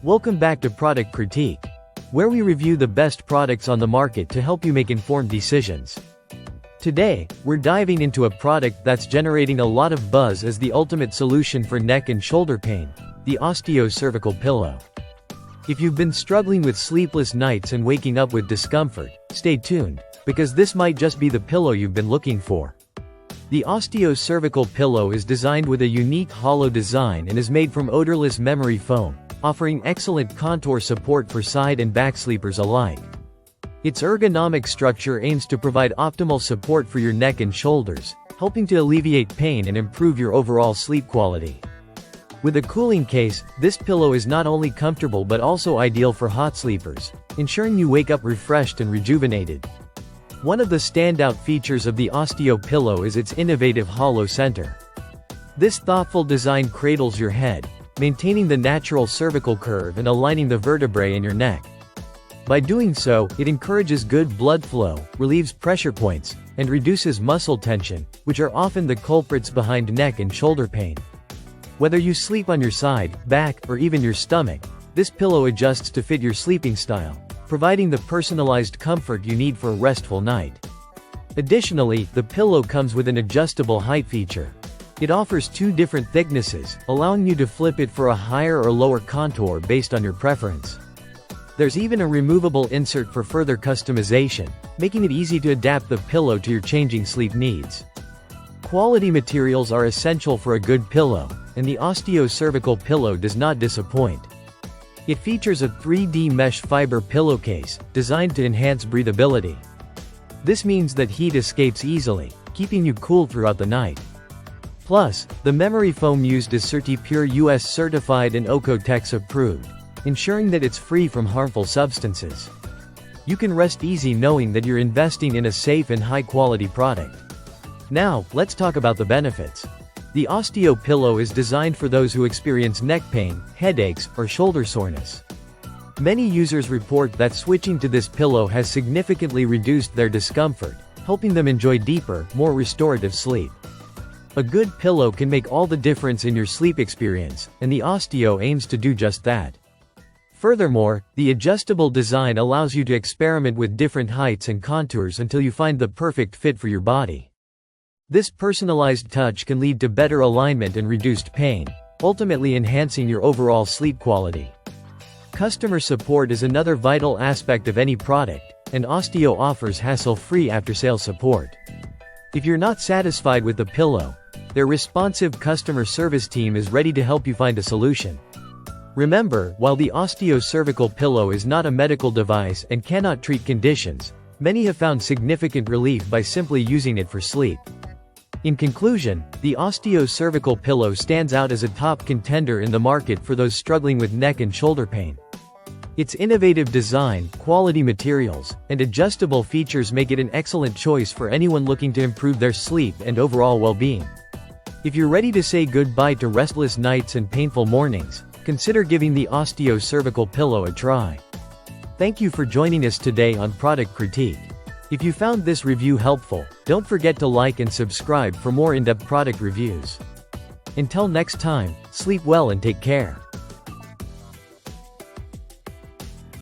Welcome back to Product Critique, where we review the best products on the market to help you make informed decisions. Today, we're diving into a product that's generating a lot of buzz as the ultimate solution for neck and shoulder pain, the Osteo Cervical pillow. If you've been struggling with sleepless nights and waking up with discomfort, stay tuned, because this might just be the pillow you've been looking for. The Osteo Cervical pillow is designed with a unique hollow design and is made from odorless memory foam, offering excellent contour support for side and back sleepers alike. Its ergonomic structure aims to provide optimal support for your neck and shoulders, helping to alleviate pain and improve your overall sleep quality. With a cooling case, this pillow is not only comfortable but also ideal for hot sleepers, ensuring you wake up refreshed and rejuvenated. One of the standout features of the Osteo pillow is its innovative hollow center. This thoughtful design cradles your head, maintaining the natural cervical curve and aligning the vertebrae in your neck. By doing so, it encourages good blood flow, relieves pressure points, and reduces muscle tension, which are often the culprits behind neck and shoulder pain. Whether you sleep on your side, back, or even your stomach, this pillow adjusts to fit your sleeping style, providing the personalized comfort you need for a restful night. Additionally, the pillow comes with an adjustable height feature. It offers two different thicknesses, allowing you to flip it for a higher or lower contour based on your preference. There's even a removable insert for further customization, making it easy to adapt the pillow to your changing sleep needs. Quality materials are essential for a good pillow, and the Osteo Cervical pillow does not disappoint. It features a 3D mesh fiber pillowcase, designed to enhance breathability. This means that heat escapes easily, keeping you cool throughout the night. Plus, the memory foam used is CertiPure US certified and OEKO-TEX approved, ensuring that it's free from harmful substances. You can rest easy knowing that you're investing in a safe and high-quality product. Now, let's talk about the benefits. The Osteo pillow is designed for those who experience neck pain, headaches, or shoulder soreness. Many users report that switching to this pillow has significantly reduced their discomfort, helping them enjoy deeper, more restorative sleep. A good pillow can make all the difference in your sleep experience, and the Osteo aims to do just that. Furthermore, the adjustable design allows you to experiment with different heights and contours until you find the perfect fit for your body. This personalized touch can lead to better alignment and reduced pain, ultimately enhancing your overall sleep quality. Customer support is another vital aspect of any product, and Osteo offers hassle-free after-sales support. If you're not satisfied with the pillow, their responsive customer service team is ready to help you find a solution. Remember, while the Osteo Cervical pillow is not a medical device and cannot treat conditions, many have found significant relief by simply using it for sleep. In conclusion, the Osteo Cervical pillow stands out as a top contender in the market for those struggling with neck and shoulder pain. Its innovative design, quality materials, and adjustable features make it an excellent choice for anyone looking to improve their sleep and overall well-being. If you're ready to say goodbye to restless nights and painful mornings, consider giving the Osteo Cervical pillow a try. Thank you for joining us today on Product Critique. If you found this review helpful, don't forget to like and subscribe for more in-depth product reviews. Until next time, sleep well and take care.